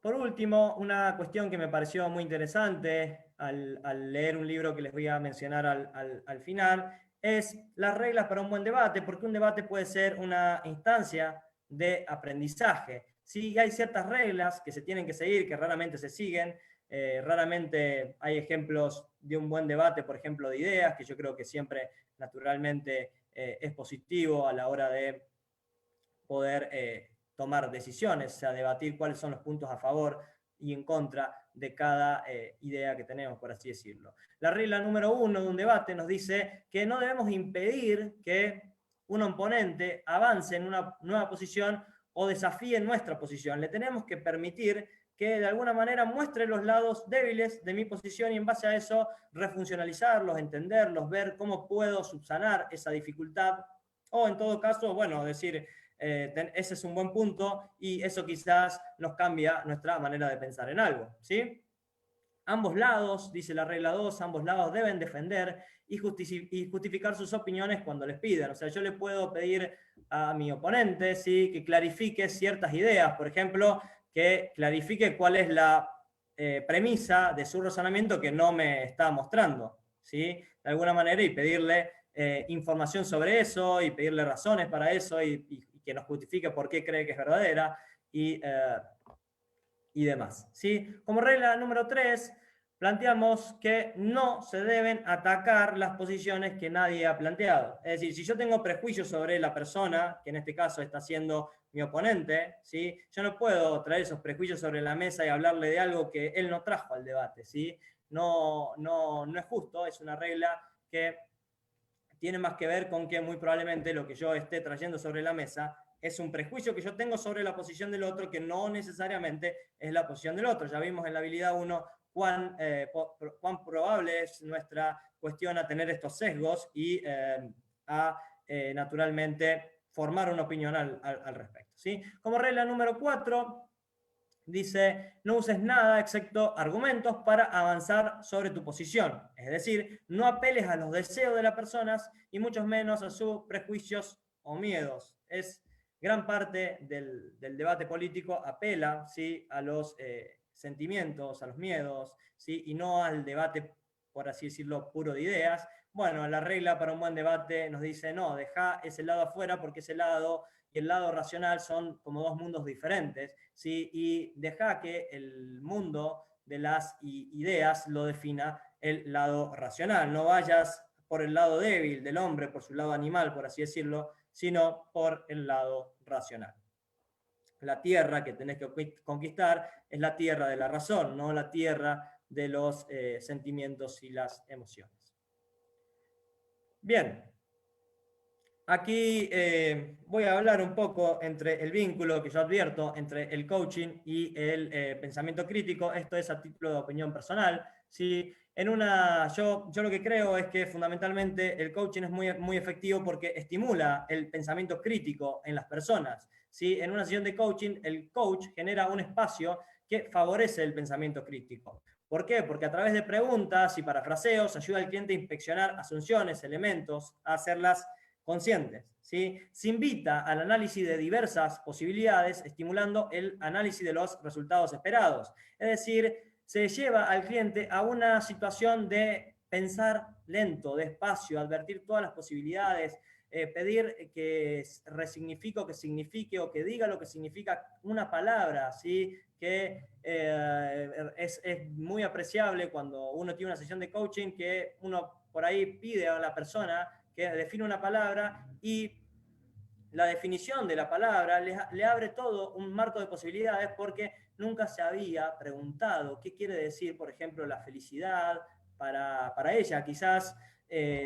por último, una cuestión que me pareció muy interesante al leer un libro que les voy a mencionar al final, es las reglas para un buen debate, porque un debate puede ser una instancia de aprendizaje. Sí, hay ciertas reglas que se tienen que seguir, que raramente se siguen, raramente hay ejemplos de un buen debate, por ejemplo, de ideas, que yo creo que siempre naturalmente es positivo a la hora de poder tomar decisiones, o sea, debatir cuáles son los puntos a favor y en contra de cada idea que tenemos, por así decirlo. La regla número 1 de un debate nos dice que no debemos impedir que un oponente avance en una nueva posición o desafíe nuestra posición. Le tenemos que permitir que de alguna manera muestre los lados débiles de mi posición y en base a eso refuncionalizarlos, entenderlos, ver cómo puedo subsanar esa dificultad o en todo caso, bueno, decir, ese es un buen punto y eso quizás nos cambia nuestra manera de pensar en algo, ¿sí? Ambos lados, dice la regla 2, ambos lados deben defender y justificar sus opiniones cuando les pidan. O sea, yo le puedo pedir a mi oponente, ¿sí?, que clarifique ciertas ideas, por ejemplo, que clarifique cuál es la premisa de su razonamiento que no me está mostrando, ¿sí?, de alguna manera, y pedirle información sobre eso, y pedirle razones para eso, y que nos justifique por qué cree que es verdadera, y demás, ¿sí? Como regla número 3, planteamos que no se deben atacar las posiciones que nadie ha planteado. Es decir, si yo tengo prejuicios sobre la persona, que en este caso está siendo mi oponente, ¿sí?, yo no puedo traer esos prejuicios sobre la mesa y hablarle de algo que él no trajo al debate, ¿sí? No es justo, es una regla que tiene más que ver con que muy probablemente lo que yo esté trayendo sobre la mesa es un prejuicio que yo tengo sobre la posición del otro que no necesariamente es la posición del otro. Ya vimos en la habilidad 1 cuán probable es nuestra cuestión a tener estos sesgos y naturalmente formar una opinión al respecto, ¿sí? Como regla número 4, dice, no uses nada excepto argumentos para avanzar sobre tu posición. Es decir, no apeles a los deseos de las personas y mucho menos a sus prejuicios o miedos. Es gran parte del debate político apela, ¿sí?, a los sentimientos, a los miedos, ¿sí?, y no al debate, por así decirlo, puro de ideas. Bueno, la regla para un buen debate nos dice, no, deja ese lado afuera porque ese lado y el lado racional son como dos mundos diferentes, ¿sí?, y deja que el mundo de las ideas lo defina el lado racional. No vayas por el lado débil del hombre, por su lado animal, por así decirlo, sino por el lado racional. La tierra que tenés que conquistar es la tierra de la razón, no la tierra de los sentimientos y las emociones. Bien, aquí voy a hablar un poco entre el vínculo que yo advierto entre el coaching y el pensamiento crítico. Esto es a título de opinión personal, ¿sí? Yo lo que creo es que fundamentalmente el coaching es muy efectivo porque estimula el pensamiento crítico en las personas, ¿sí? En una sesión de coaching, el coach genera un espacio que favorece el pensamiento crítico. ¿Por qué? Porque a través de preguntas y parafraseos ayuda al cliente a inspeccionar asunciones, elementos, a hacerlas conscientes, ¿sí? Se invita al análisis de diversas posibilidades, estimulando el análisis de los resultados esperados. Es decir, se lleva al cliente a una situación de pensar lento, despacio, advertir todas las posibilidades, pedir que resignifique o que signifique o que diga lo que significa una palabra, ¿sí? Que es muy apreciable cuando uno tiene una sesión de coaching que uno por ahí pide a la persona que define una palabra y la definición de la palabra le abre todo un marco de posibilidades porque nunca se había preguntado qué quiere decir, por ejemplo, la felicidad para ella. Quizás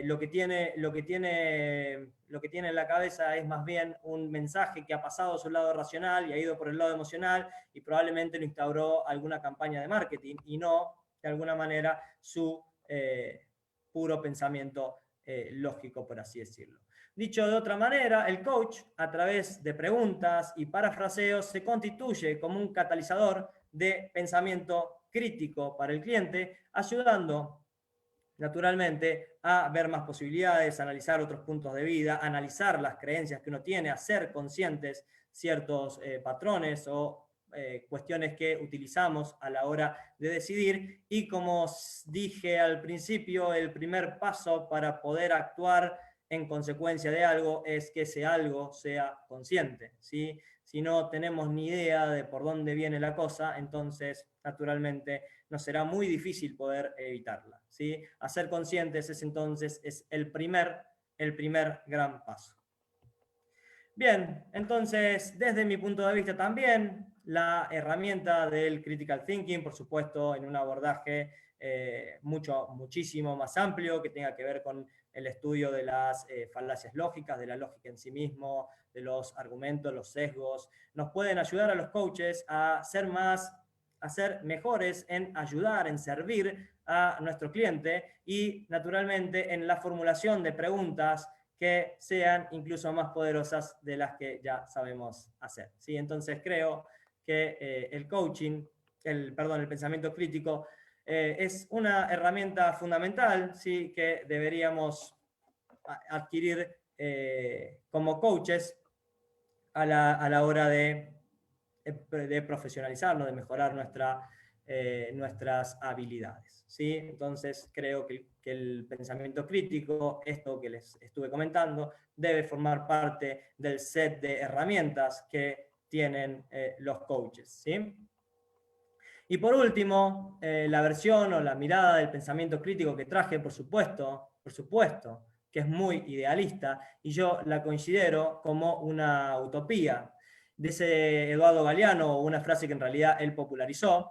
lo que tiene en la cabeza es más bien un mensaje que ha pasado a su lado racional y ha ido por el lado emocional y probablemente lo instauró alguna campaña de marketing y no, de alguna manera, su puro pensamiento lógico, por así decirlo. Dicho de otra manera, el coach, a través de preguntas y parafraseos, se constituye como un catalizador de pensamiento crítico para el cliente, ayudando naturalmente a ver más posibilidades, analizar otros puntos de vida, analizar las creencias que uno tiene, hacer conscientes ciertos patrones o cuestiones que utilizamos a la hora de decidir. Y como dije al principio, el primer paso para poder actuar en consecuencia de algo es que ese algo sea consciente, ¿sí? Si no tenemos ni idea de por dónde viene la cosa, entonces naturalmente nos será muy difícil poder evitarla, ¿sí? Hacer conscientes es entonces el primer gran paso. Bien, entonces, desde mi punto de vista también, la herramienta del critical thinking, por supuesto, en un abordaje muchísimo más amplio, que tenga que ver con el estudio de las falacias lógicas, de la lógica en sí mismo, de los argumentos, los sesgos, nos pueden ayudar a los coaches a ser a ser mejores en ayudar, en servir a nuestro cliente y, naturalmente, en la formulación de preguntas que sean incluso más poderosas de las que ya sabemos hacer. ¿Sí? Entonces creo que el coaching, el pensamiento crítico, es una herramienta fundamental, ¿sí? Que deberíamos adquirir como coaches a la hora de profesionalizarnos, de mejorar nuestras habilidades. ¿Sí? Entonces creo que el pensamiento crítico, esto que les estuve comentando, debe formar parte del set de herramientas que tienen los coaches. ¿Sí? Y por último, la versión o la mirada del pensamiento crítico que traje, por supuesto, que es muy idealista, y yo la considero como una utopía. Dice Eduardo Galeano, una frase que en realidad él popularizó: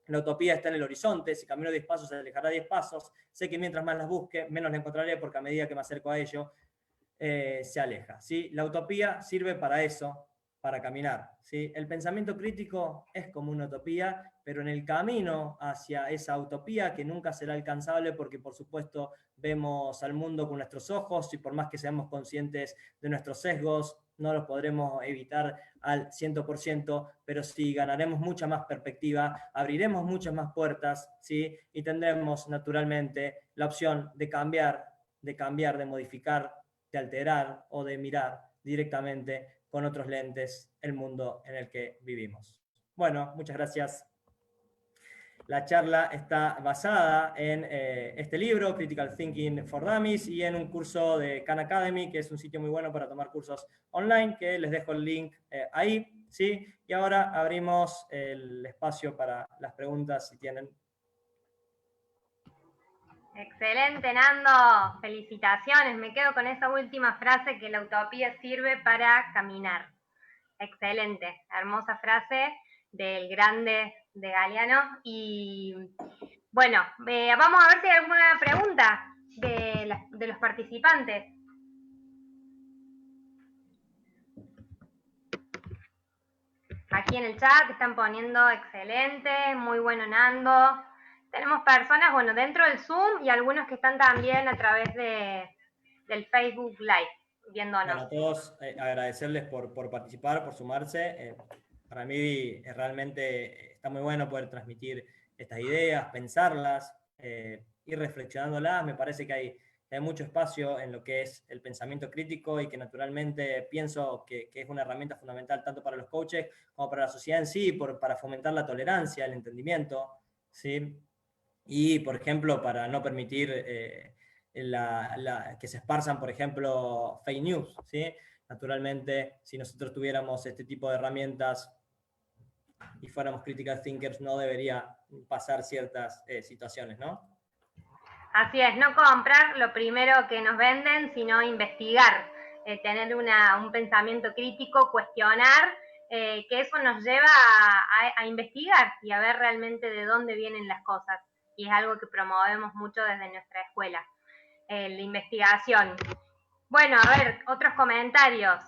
la utopía está en el horizonte, si camino 10 pasos se alejará 10 pasos, sé que mientras más las busque, menos la encontraré porque a medida que me acerco a ello, se aleja. ¿Sí? La utopía sirve para eso, para caminar. ¿Sí? El pensamiento crítico es como una utopía, pero en el camino hacia esa utopía, que nunca será alcanzable porque, por supuesto, vemos al mundo con nuestros ojos y por más que seamos conscientes de nuestros sesgos, no los podremos evitar al 100%, pero sí ganaremos mucha más perspectiva, abriremos muchas más puertas, ¿sí? Y tendremos naturalmente la opción de cambiar, de modificar, de alterar o de mirar directamente con otros lentes el mundo en el que vivimos. Bueno, muchas gracias. La charla está basada en este libro, Critical Thinking for Dummies, y en un curso de Khan Academy, que es un sitio muy bueno para tomar cursos online, que les dejo el link ahí. ¿Sí? Y ahora abrimos el espacio para las preguntas si tienen. Excelente, Nando. Felicitaciones. Me quedo con esa última frase, que la utopía sirve para caminar. Excelente, hermosa frase del grande de Galeano. Y bueno, vamos a ver si hay alguna pregunta de los participantes. Aquí en el chat están poniendo excelente, muy bueno, Nando. Tenemos personas, bueno, dentro del Zoom y algunos que están también a través del Facebook Live viéndonos. Bueno, a todos agradecerles por participar, por sumarse. Para mí realmente está muy bueno poder transmitir estas ideas, pensarlas, ir reflexionándolas. Me parece que hay mucho espacio en lo que es el pensamiento crítico y que naturalmente pienso que es una herramienta fundamental tanto para los coaches como para la sociedad en sí, para fomentar la tolerancia, el entendimiento, ¿sí? Y, por ejemplo, para no permitir que se esparzan, por ejemplo, fake news, ¿sí? Naturalmente, si nosotros tuviéramos este tipo de herramientas y fuéramos critical thinkers, no debería pasar ciertas situaciones, ¿no? Así es, no comprar lo primero que nos venden, sino investigar, tener un pensamiento crítico, cuestionar, que eso nos lleva a investigar y a ver realmente de dónde vienen las cosas. Y es algo que promovemos mucho desde nuestra escuela, la investigación. Bueno, a ver, otros comentarios.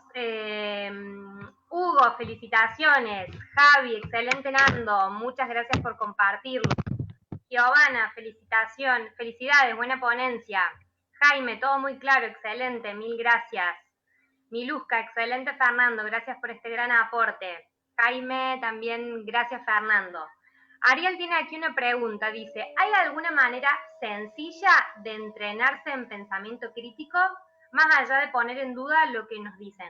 Hugo, felicitaciones. Javi, excelente, Nando. Muchas gracias por compartirlo. Giovanna, felicidades, buena ponencia. Jaime, todo muy claro, excelente, mil gracias. Miluska, excelente, Fernando, gracias por este gran aporte. Jaime, también gracias, Fernando. Ariel tiene aquí una pregunta, dice, ¿hay alguna manera sencilla de entrenarse en pensamiento crítico, más allá de poner en duda lo que nos dicen?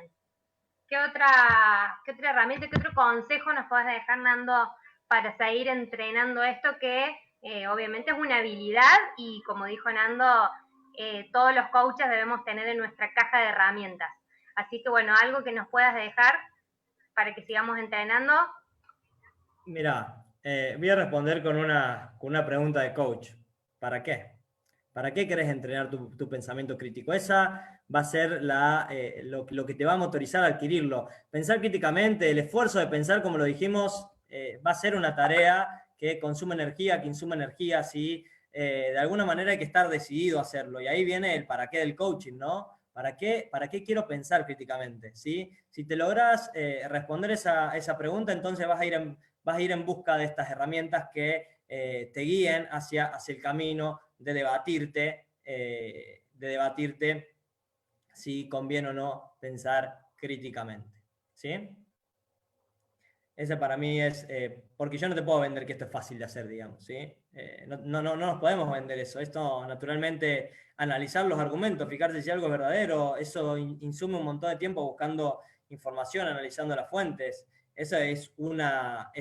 ¿Qué otra herramienta, qué otro consejo nos podés dejar, Nando, para seguir entrenando esto que obviamente es una habilidad y, como dijo Nando, todos los coaches debemos tener en nuestra caja de herramientas? Así que, bueno, algo que nos puedas dejar para que sigamos entrenando. Mira, voy a responder con una pregunta de coach. ¿Para qué? ¿Para qué querés entrenar tu pensamiento crítico? Esa va a ser lo que te va a motorizar a adquirirlo. Pensar críticamente, el esfuerzo de pensar, como lo dijimos, va a ser una tarea que consume energía, que insume energía, ¿sí? De alguna manera hay que estar decidido a hacerlo. Y ahí viene el para qué del coaching, ¿no? ¿Para qué quiero pensar críticamente? ¿Sí? Si te logras responder esa pregunta, entonces vas a ir en busca de estas herramientas que te guíen hacia el camino de debatirte si conviene o no pensar críticamente. ¿Sí? Ese para mí es, porque yo no te puedo vender que esto es fácil de hacer, digamos, ¿sí? No nos podemos vender eso. Esto, naturalmente, analizar los argumentos, fijarse si algo es verdadero, eso insume un montón de tiempo buscando información, analizando las fuentes. Esa es una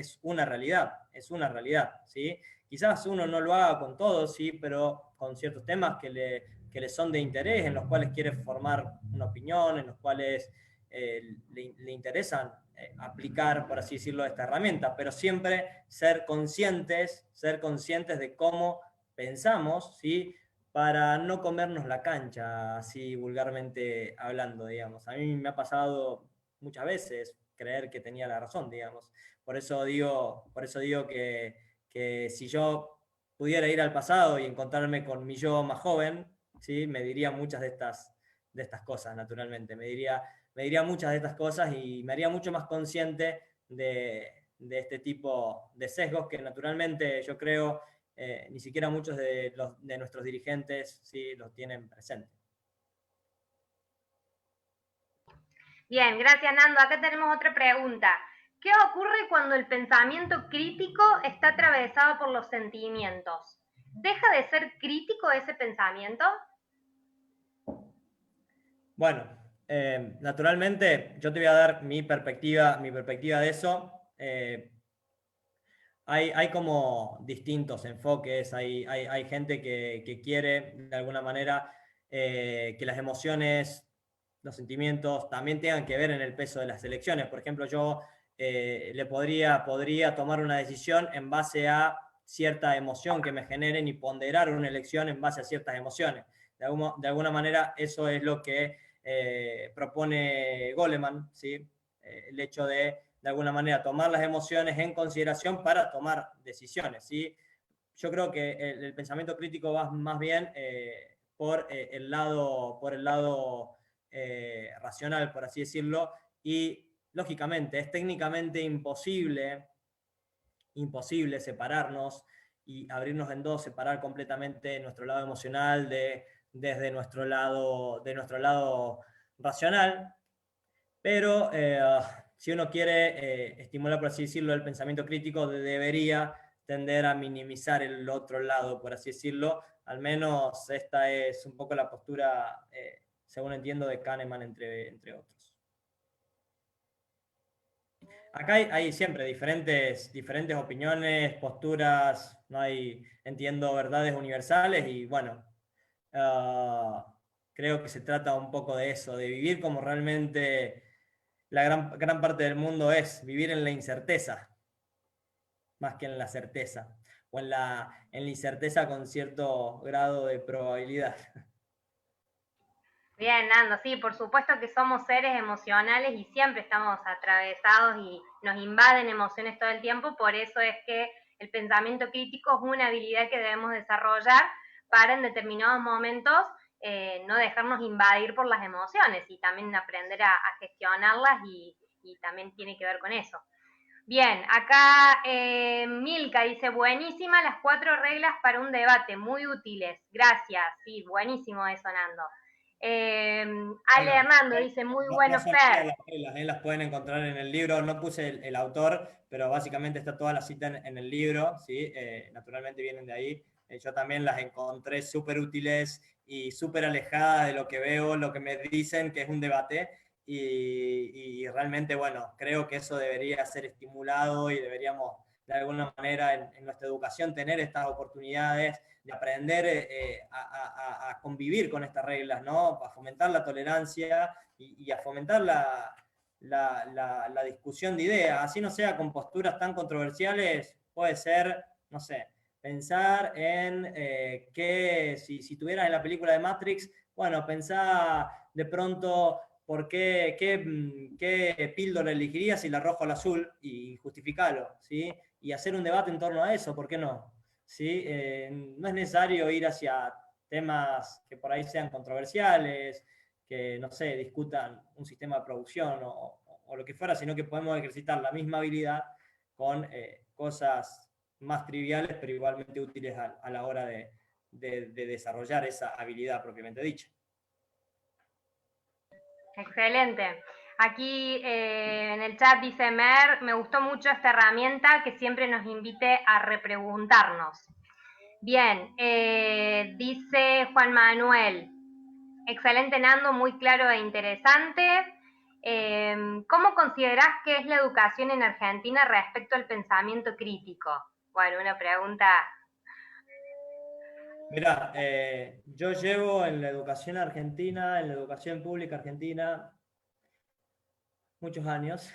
realidad, ¿sí? Quizás uno no lo haga con todo, sí, pero con ciertos temas que le son de interés, en los cuales quiere formar una opinión, en los cuales le interesan aplicar, por así decirlo, esta herramienta, pero siempre ser conscientes de cómo pensamos, ¿sí? Para no comernos la cancha, así vulgarmente hablando, digamos. A mí me ha pasado muchas veces creer que tenía la razón, digamos. Por eso digo que si yo pudiera ir al pasado y encontrarme con mi yo más joven, ¿sí? Me diría muchas de estas cosas, naturalmente. Me diría muchas de estas cosas y me haría mucho más consciente de este tipo de sesgos que naturalmente yo creo ni siquiera muchos de nuestros dirigentes sí los tienen presentes. Bien, gracias Nando. Acá tenemos otra pregunta. ¿Qué ocurre cuando el pensamiento crítico está atravesado por los sentimientos? ¿Deja de ser crítico ese pensamiento? Bueno, naturalmente yo te voy a dar mi perspectiva de eso. Hay como distintos enfoques, hay gente que quiere de alguna manera que las emociones, los sentimientos también tengan que ver en el peso de las elecciones. Por ejemplo, yo podría tomar una decisión en base a cierta emoción que me generen y ponderar una elección en base a ciertas emociones. De alguna manera eso es lo que propone Goleman, ¿sí? El hecho de alguna manera tomar las emociones en consideración para tomar decisiones, ¿sí? Yo creo que el pensamiento crítico va más bien por el lado racional, por así decirlo, y lógicamente es técnicamente imposible separarnos y abrirnos en dos, separar completamente nuestro lado emocional desde nuestro lado racional, pero si uno quiere estimular, por así decirlo, el pensamiento crítico, debería tender a minimizar el otro lado, por así decirlo. Al menos esta es un poco la postura, según entiendo, de Kahneman, entre otros. Acá hay siempre diferentes opiniones, posturas, no hay, entiendo, verdades universales y bueno, creo que se trata un poco de eso, de vivir como realmente la gran parte del mundo es, vivir en la incerteza, más que en la certeza, o en la incerteza con cierto grado de probabilidad. Bien, Nando, sí, por supuesto que somos seres emocionales y siempre estamos atravesados y nos invaden emociones todo el tiempo, por eso es que el pensamiento crítico es una habilidad que debemos desarrollar para en determinados momentos no dejarnos invadir por las emociones y también aprender a gestionarlas y también tiene que ver con eso. Bien, acá Milka dice, buenísima las 4 reglas para un debate, muy útiles, gracias, sí, buenísimo eso, Nando. Ale Bueno, Hernando dice, muy no bueno, son Fer. las reglas, las pueden encontrar en el libro. No puse el autor, pero básicamente está toda la cita en el libro, ¿sí? Naturalmente vienen de ahí. Yo también las encontré súper útiles y súper alejadas de lo que veo, lo que me dicen que es un debate. Y realmente, bueno, creo que eso debería ser estimulado y deberíamos, de alguna manera, en nuestra educación tener estas oportunidades de aprender a convivir con estas reglas, ¿no? A fomentar la tolerancia y a fomentar la discusión de ideas, así no sea con posturas tan controversiales, puede ser, no sé, pensar en si tuvieras en la película de Matrix, bueno, pensá de pronto por qué píldora elegirías si la roja o la azul y justificalo, ¿sí? Y hacer un debate en torno a eso, ¿por qué no? ¿Sí? No es necesario ir hacia temas que por ahí sean controversiales, que, no sé, discutan un sistema de producción o lo que fuera, sino que podemos ejercitar la misma habilidad con cosas más triviales, pero igualmente útiles a la hora de desarrollar esa habilidad propiamente dicha. Excelente. Aquí en el chat dice Mer, me gustó mucho esta herramienta que siempre nos invite a repreguntarnos. Bien, dice Juan Manuel, excelente Nando, muy claro e interesante. ¿Cómo considerás que es la educación en Argentina respecto al pensamiento crítico? Bueno, una pregunta. Mirá, yo llevo en la educación argentina, en la educación pública argentina, muchos años,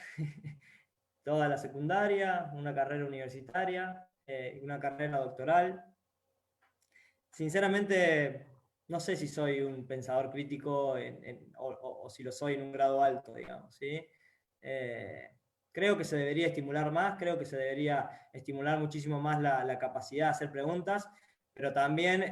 toda la secundaria, una carrera universitaria, una carrera doctoral. Sinceramente, no sé si soy un pensador crítico o si lo soy en un grado alto, digamos, ¿sí? Creo que se debería estimular más, creo que se debería estimular muchísimo más la capacidad de hacer preguntas, pero también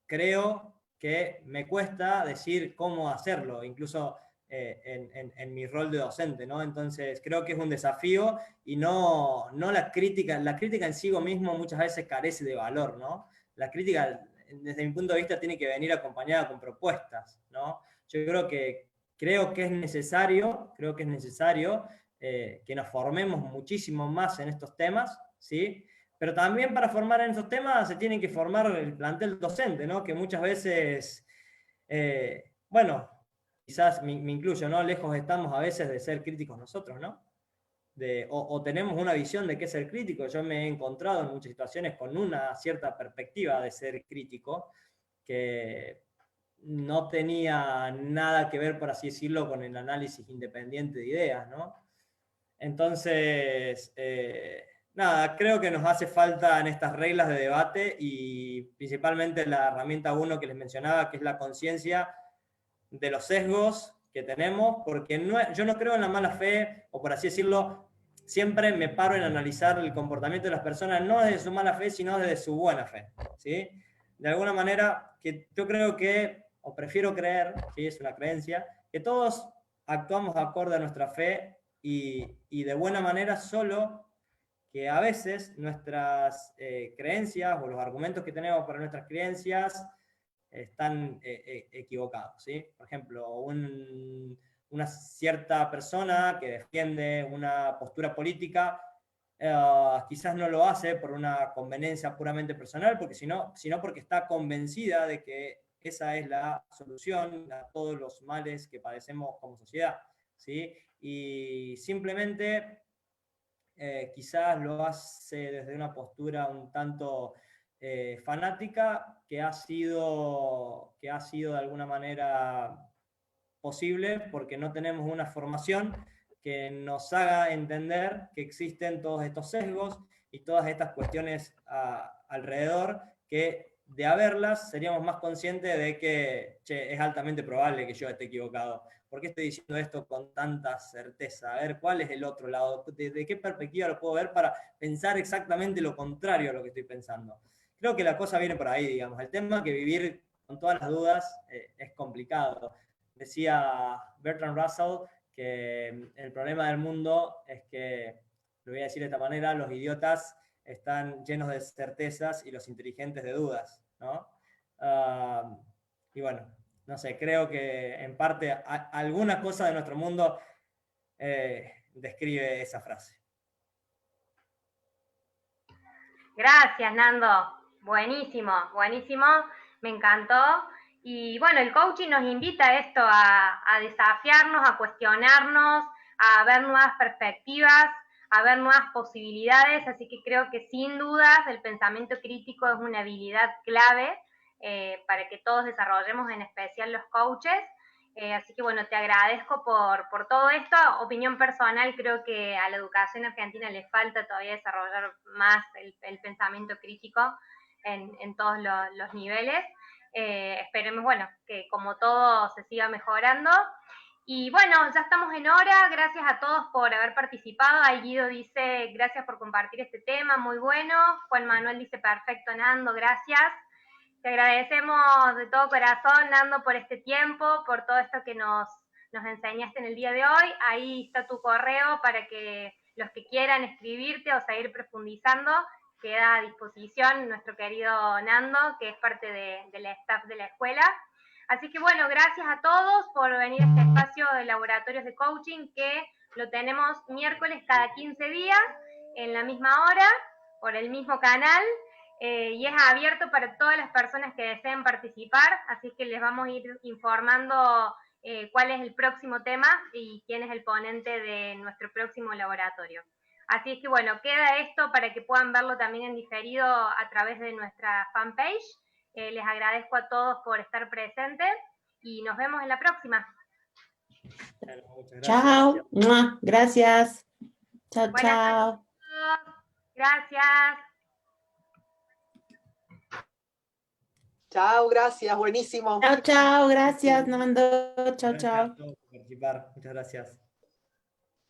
creo que me cuesta decir cómo hacerlo, incluso en mi rol de docente, ¿no? Entonces creo que es un desafío y no la crítica en sí mismo muchas veces carece de valor, ¿no? La crítica, desde mi punto de vista, tiene que venir acompañada con propuestas, ¿no? Yo creo que es necesario que nos formemos muchísimo más en estos temas, ¿sí? Pero también para formar en estos temas se tiene que formar el plantel docente, ¿no? Que muchas veces, bueno, quizás me incluyo, ¿no? Lejos estamos a veces de ser críticos nosotros, ¿no? O tenemos una visión de qué es ser crítico. Yo me he encontrado en muchas situaciones con una cierta perspectiva de ser crítico que no tenía nada que ver, por así decirlo, con el análisis independiente de ideas, ¿no? Entonces, nada, creo que nos hace falta en estas reglas de debate y principalmente la herramienta 1 que les mencionaba, que es la conciencia de los sesgos que tenemos, porque yo no creo en la mala fe, o por así decirlo, siempre me paro en analizar el comportamiento de las personas, no desde su mala fe, sino desde su buena fe, ¿sí? De alguna manera, que yo creo que, o prefiero creer, ¿sí? Es una creencia, que todos actuamos acorde a nuestra fe y de buena manera, solo que a veces nuestras creencias o los argumentos que tenemos para nuestras creencias están equivocados, ¿sí? Por ejemplo, una cierta persona que defiende una postura política quizás no lo hace por una conveniencia puramente personal, sino porque está convencida de que esa es la solución a todos los males que padecemos como sociedad, ¿sí? Y simplemente quizás lo hace desde una postura un tanto fanática que ha sido de alguna manera posible porque no tenemos una formación que nos haga entender que existen todos estos sesgos y todas estas cuestiones alrededor que de haberlas seríamos más conscientes de que es altamente probable que yo esté equivocado. ¿Por qué estoy diciendo esto con tanta certeza? A ver, ¿cuál es el otro lado? ¿De qué perspectiva lo puedo ver para pensar exactamente lo contrario a lo que estoy pensando? Creo que la cosa viene por ahí, digamos. El tema que vivir con todas las dudas es complicado. Decía Bertrand Russell que el problema del mundo es que, lo voy a decir de esta manera, los idiotas están llenos de certezas y los inteligentes de dudas, ¿no? Y bueno, no sé, creo que en parte alguna cosa de nuestro mundo describe esa frase. Gracias, Nando. Buenísimo, buenísimo. Me encantó. Y bueno, el coaching nos invita a esto, a desafiarnos, a cuestionarnos, a ver nuevas perspectivas, a ver nuevas posibilidades. Así que creo que sin dudas el pensamiento crítico es una habilidad clave para que todos desarrollemos, en especial los coaches. Así que bueno, te agradezco por todo esto. Opinión personal, creo que a la educación argentina le falta todavía desarrollar más el pensamiento crítico en todos los niveles. Esperemos, bueno, que como todo se siga mejorando. Y bueno, ya estamos en hora. Gracias a todos por haber participado. Ahí Guido dice, gracias por compartir este tema, muy bueno. Juan Manuel dice, perfecto, Nando, gracias. Te agradecemos de todo corazón, Nando, por este tiempo, por todo esto que nos enseñaste en el día de hoy. Ahí está tu correo para que los que quieran escribirte o seguir profundizando, queda a disposición nuestro querido Nando, que es parte del staff de la escuela. Así que bueno, gracias a todos por venir a este espacio de laboratorios de coaching que lo tenemos miércoles cada 15 días en la misma hora por el mismo canal. Y es abierto para todas las personas que deseen participar, así que les vamos a ir informando cuál es el próximo tema y quién es el ponente de nuestro próximo laboratorio. Así es que bueno, queda esto para que puedan verlo también en diferido a través de nuestra fanpage. Les agradezco a todos por estar presentes y nos vemos en la próxima. Bueno, muchas gracias. Chao. Gracias. Chao, Buenas chao. noches a todos. Gracias. Chao, gracias, buenísimo. Chao, chao. Gracias, Nando. Chao, Gracias chao. a todos por participar. Muchas gracias.